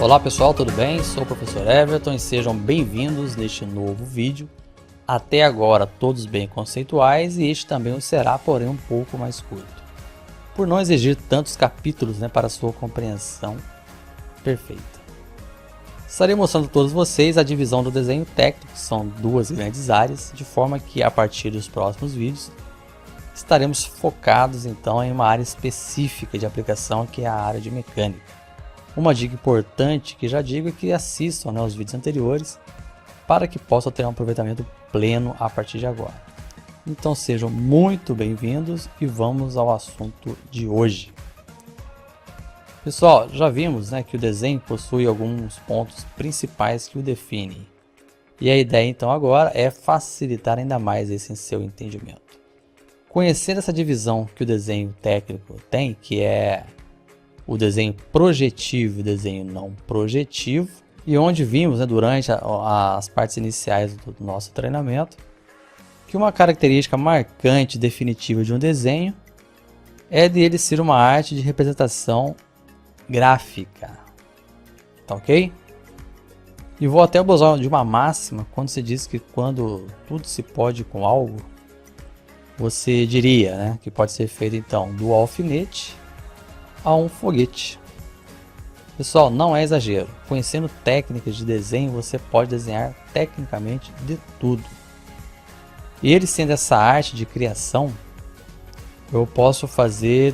Olá pessoal, tudo bem? Sou o professor Everton e sejam bem-vindos neste novo vídeo. Até agora todos bem conceituais e este também o será, porém um pouco mais curto, por não exigir tantos capítulos para sua compreensão perfeita. Estarei mostrando a todos vocês a divisão do desenho técnico, que são duas grandes áreas, de forma que a partir dos próximos vídeos estaremos focados então em uma área específica de aplicação, que é a área de mecânica. Uma dica importante que já digo é que assistam os vídeos anteriores para que possam ter um aproveitamento pleno a partir de agora. Então sejam muito bem-vindos e vamos ao assunto de hoje. Pessoal, já vimos que o desenho possui alguns pontos principais que o definem. E a ideia então agora é facilitar ainda mais esse seu entendimento. Conhecer essa divisão que o desenho técnico tem, que é o desenho projetivo e o desenho não projetivo, e onde vimos durante as partes iniciais do nosso treinamento que uma característica marcante e definitiva de um desenho é dele ser uma arte de representação gráfica, tá ok? E vou até abusar de uma máxima quando se diz que quando tudo se pode com algo, você diria que pode ser feito então do alfinete a um foguete. Pessoal, não é exagero. Conhecendo técnicas de desenho, você pode desenhar tecnicamente de tudo. E ele sendo essa arte de criação, eu posso fazer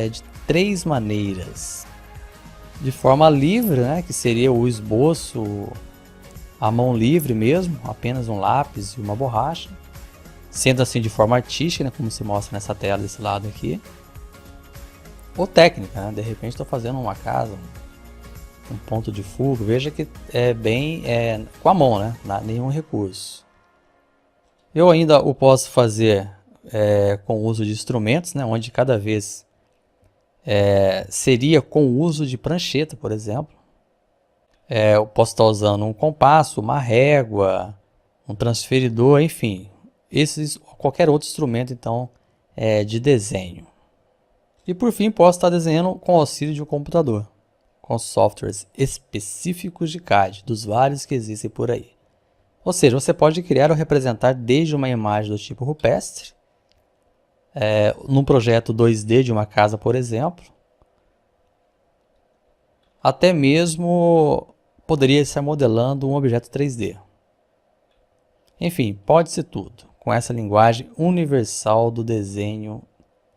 de três maneiras. De forma livre, que seria o esboço à mão livre mesmo, apenas um lápis e uma borracha. Sendo assim de forma artística, como se mostra nessa tela desse lado aqui. Ou técnica, de repente estou fazendo uma casa, um ponto de fuga, veja que é bem com a mão, nenhum recurso. Eu ainda o posso fazer com o uso de instrumentos, onde cada vez seria com o uso de prancheta, por exemplo. Eu posso estar usando um compasso, uma régua, um transferidor, enfim, qualquer outro instrumento então de desenho. E por fim, posso estar desenhando com o auxílio de um computador, com softwares específicos de CAD, dos vários que existem por aí. Ou seja, você pode criar ou representar desde uma imagem do tipo rupestre, num projeto 2D de uma casa, por exemplo, até mesmo poderia estar modelando um objeto 3D. Enfim, pode ser tudo, com essa linguagem universal do desenho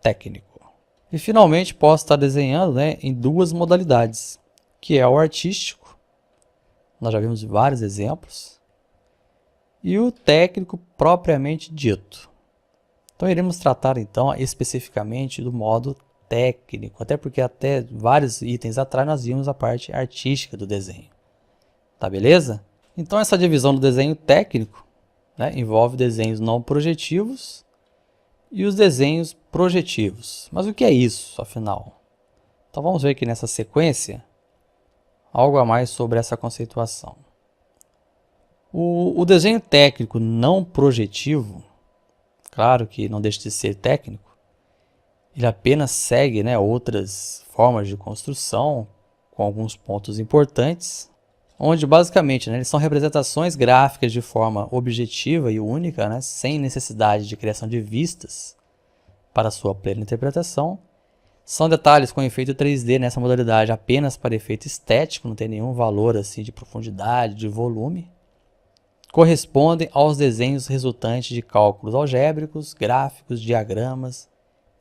técnico. E finalmente posso estar desenhando em duas modalidades, que é o artístico, nós já vimos vários exemplos, e o técnico propriamente dito. Então iremos tratar então especificamente do modo técnico, até porque até vários itens atrás nós vimos a parte artística do desenho. Tá beleza? Então essa divisão do desenho técnico envolve desenhos não projetivos e os desenhos projetivos. Mas o que é isso, afinal? Então vamos ver aqui nessa sequência algo a mais sobre essa conceituação. O desenho técnico não projetivo, claro que não deixa de ser técnico, ele apenas segue outras formas de construção com alguns pontos importantes, onde basicamente eles são representações gráficas de forma objetiva e única, sem necessidade de criação de vistas para sua plena interpretação. São detalhes com efeito 3D nessa modalidade apenas para efeito estético, não tem nenhum valor assim de profundidade, de volume. Correspondem aos desenhos resultantes de cálculos algébricos, gráficos, diagramas,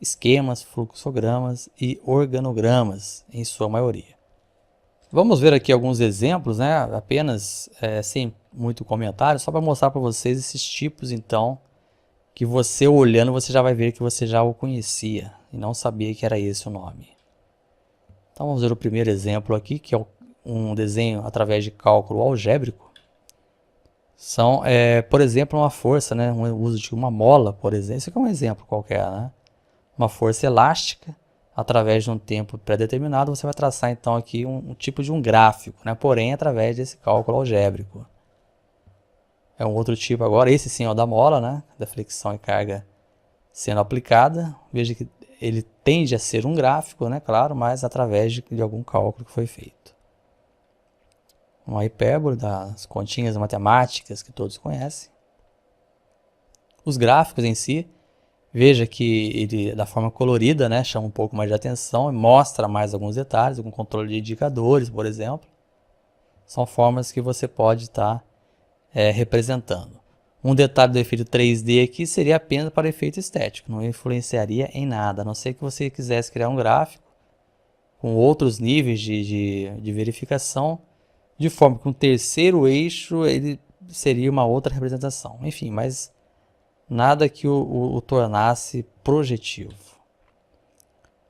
esquemas, fluxogramas e organogramas, em sua maioria. Vamos ver aqui alguns exemplos, apenas sem muito comentário, só para mostrar para vocês esses tipos, então, que você olhando, você já vai ver que você já o conhecia e não sabia que era esse o nome. Então vamos ver o primeiro exemplo aqui, que é um desenho através de cálculo algébrico. São, por exemplo, uma força, um uso de uma mola, por exemplo. Esse aqui é um exemplo qualquer, Uma força elástica. Através de um tempo pré-determinado, você vai traçar então aqui um tipo de um gráfico, porém através desse cálculo algébrico. É um outro tipo agora, esse sim é o da mola, da fricção e carga sendo aplicada. Veja que ele tende a ser um gráfico, claro, mas através de algum cálculo que foi feito. uma hipérbole das continhas matemáticas que todos conhecem. Os gráficos em si, veja que ele, da forma colorida, né, chama um pouco mais de atenção e mostra mais alguns detalhes, algum controle de indicadores, por exemplo. São formas que você pode estar representando. Um detalhe do efeito 3D aqui seria apenas para efeito estético, não influenciaria em nada, a não ser que você quisesse criar um gráfico com outros níveis de verificação, de forma que um terceiro eixo ele seria uma outra representação. Enfim, mas nada que o tornasse projetivo.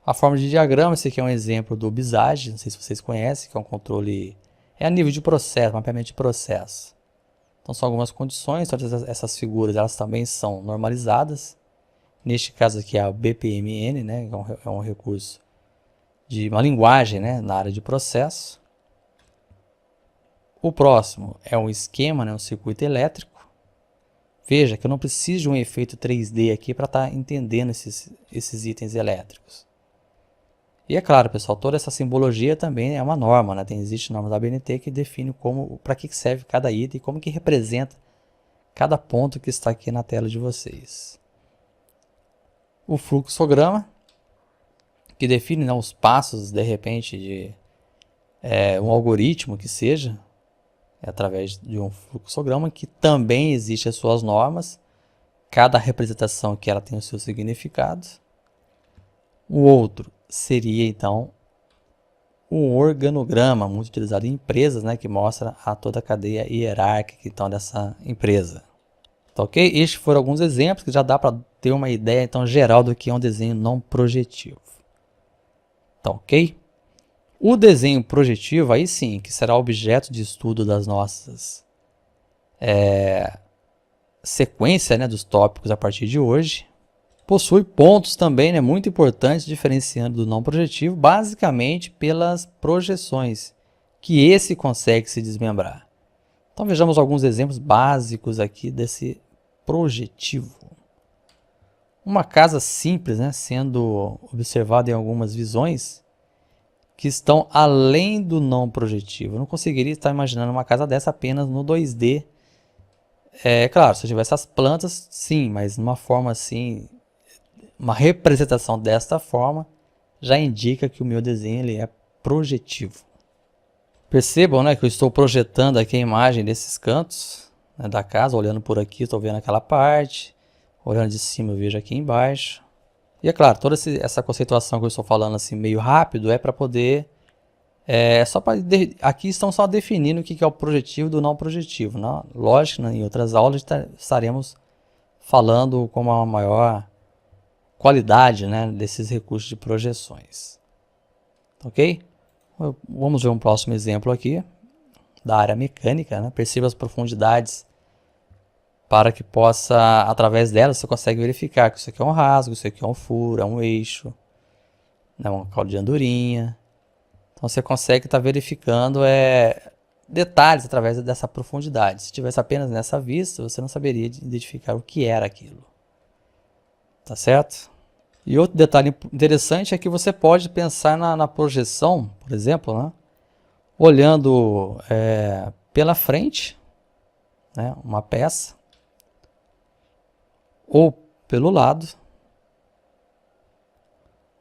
A forma de diagrama, esse aqui é um exemplo do BISAGE, não sei se vocês conhecem, que é um controle, a nível de processo, mapeamento de processo. Então são algumas condições, todas essas figuras elas também são normalizadas. Neste caso aqui é a BPMN, né, é um recurso de uma linguagem, né, na área de processo. O próximo é um esquema, né, um circuito elétrico. Veja que eu não preciso de um efeito 3D aqui para estar entendendo esses itens elétricos. E é claro, pessoal, toda essa simbologia também é uma norma, né? Existe norma da ABNT que define para que serve cada item e como que representa cada ponto que está aqui na tela de vocês. O fluxograma, que define, né, os passos, de repente, de um algoritmo que seja, através de um fluxograma, que também existe as suas normas, cada representação que ela tem o seu significado. O outro seria, então, um organograma, muito utilizado em empresas, né, que mostra toda a cadeia hierárquica então, dessa empresa. Tá, ok? Estes foram alguns exemplos que já dá para ter uma ideia então, geral do que é um desenho não projetivo. Tá, ok? O desenho projetivo, aí sim, que será objeto de estudo das nossas sequência, né, dos tópicos a partir de hoje, possui pontos também, né, muito importantes, diferenciando do não projetivo, basicamente pelas projeções, que esse consegue se desmembrar. Então vejamos alguns exemplos básicos aqui desse projetivo. Uma casa simples, né, sendo observada em algumas visões, que estão além do não projetivo. Eu não conseguiria estar imaginando uma casa dessa apenas no 2D. Claro, se eu tivesse as plantas, sim, mas numa forma assim, uma representação desta forma, já indica que o meu desenho ele é projetivo. Percebam, né, que eu estou projetando aqui a imagem desses cantos, né, da casa, olhando por aqui, estou vendo aquela parte, olhando de cima eu vejo aqui embaixo. E é claro, toda essa conceituação que eu estou falando assim meio rápido é para poder... aqui estão só definindo o que é o projetivo do não projetivo. Né? Lógico, né, em outras aulas estaremos falando com uma maior qualidade, né, desses recursos de projeções. Ok? Vamos ver um próximo exemplo aqui da área mecânica. Né? Perceba as profundidades para que possa, através delas, você consegue verificar que isso aqui é um rasgo, isso aqui é um furo, é um eixo, né, uma cauda de andorinha. Então você consegue estar verificando detalhes através dessa profundidade. Se tivesse apenas nessa vista, você não saberia identificar o que era aquilo. Tá certo? E outro detalhe interessante é que você pode pensar na projeção, por exemplo, né, olhando pela frente, né, uma peça, ou pelo lado,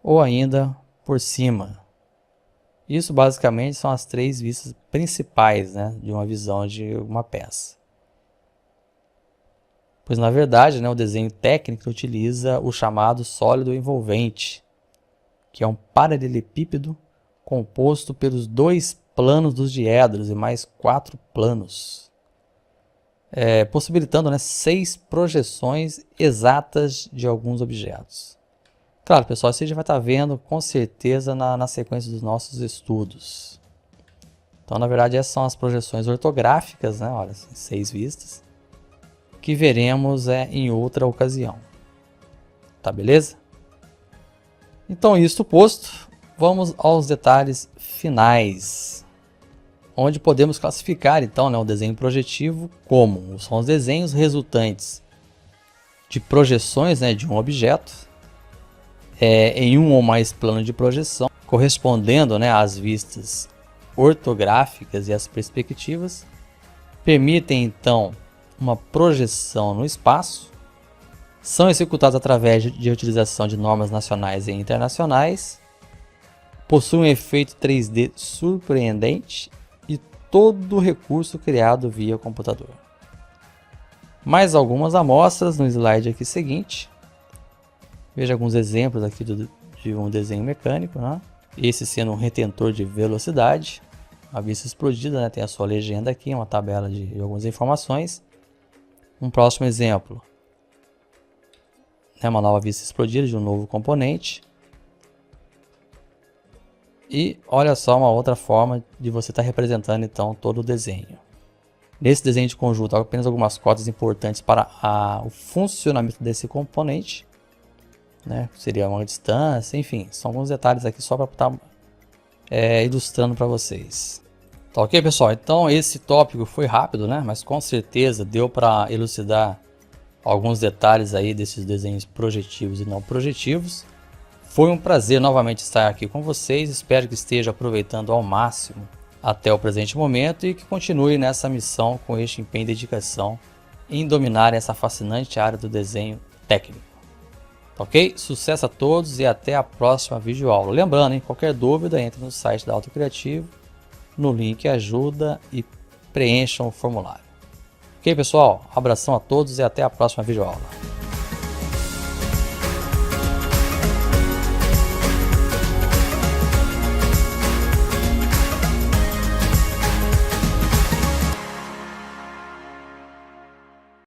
ou ainda por cima. Isso basicamente são as três vistas principais, né, de uma visão de uma peça. Pois na verdade, né, o desenho técnico utiliza o chamado sólido envolvente, que é um paralelepípedo composto pelos dois planos dos diedros e mais 4 planos. Possibilitando, né, 6 projeções exatas de alguns objetos. Claro, pessoal, isso a gente vai estar vendo com certeza na sequência dos nossos estudos. Então, na verdade, essas são as projeções ortográficas, né, olha, 6 vistas, que veremos em outra ocasião. Tá, beleza? Então, isto posto, vamos aos detalhes finais, onde podemos classificar então, né, o desenho projetivo como são os desenhos resultantes de projeções, né, de um objeto em um ou mais planos de projeção, correspondendo, né, às vistas ortográficas e as perspectivas, permitem então uma projeção no espaço, são executados através de utilização de normas nacionais e internacionais, possuem um efeito 3D surpreendente e todo o recurso criado via computador. Mais algumas amostras no slide aqui seguinte. Veja alguns exemplos aqui de um desenho mecânico, né? Esse sendo um retentor de velocidade, a vista explodida, né? Tem a sua legenda aqui, uma tabela de algumas informações. Um próximo exemplo, né? Uma nova vista explodida de um novo componente. E olha só uma outra forma de você estar representando então todo o desenho. Nesse desenho de conjunto, apenas algumas cotas importantes para o funcionamento desse componente, né? Seria uma distância, enfim, são alguns detalhes aqui só para estar ilustrando para vocês. Tá ok, pessoal? Então esse tópico foi rápido, né? Mas com certeza deu para elucidar alguns detalhes aí desses desenhos projetivos e não projetivos. Foi um prazer novamente estar aqui com vocês, espero que esteja aproveitando ao máximo até o presente momento e que continue nessa missão com este empenho e dedicação em dominar essa fascinante área do desenho técnico. Ok? Sucesso a todos e até a próxima videoaula. Lembrando, hein, qualquer dúvida, entre no site da Autocriativo, no link ajuda e preencham o formulário. Ok, pessoal? Abração a todos e até a próxima videoaula.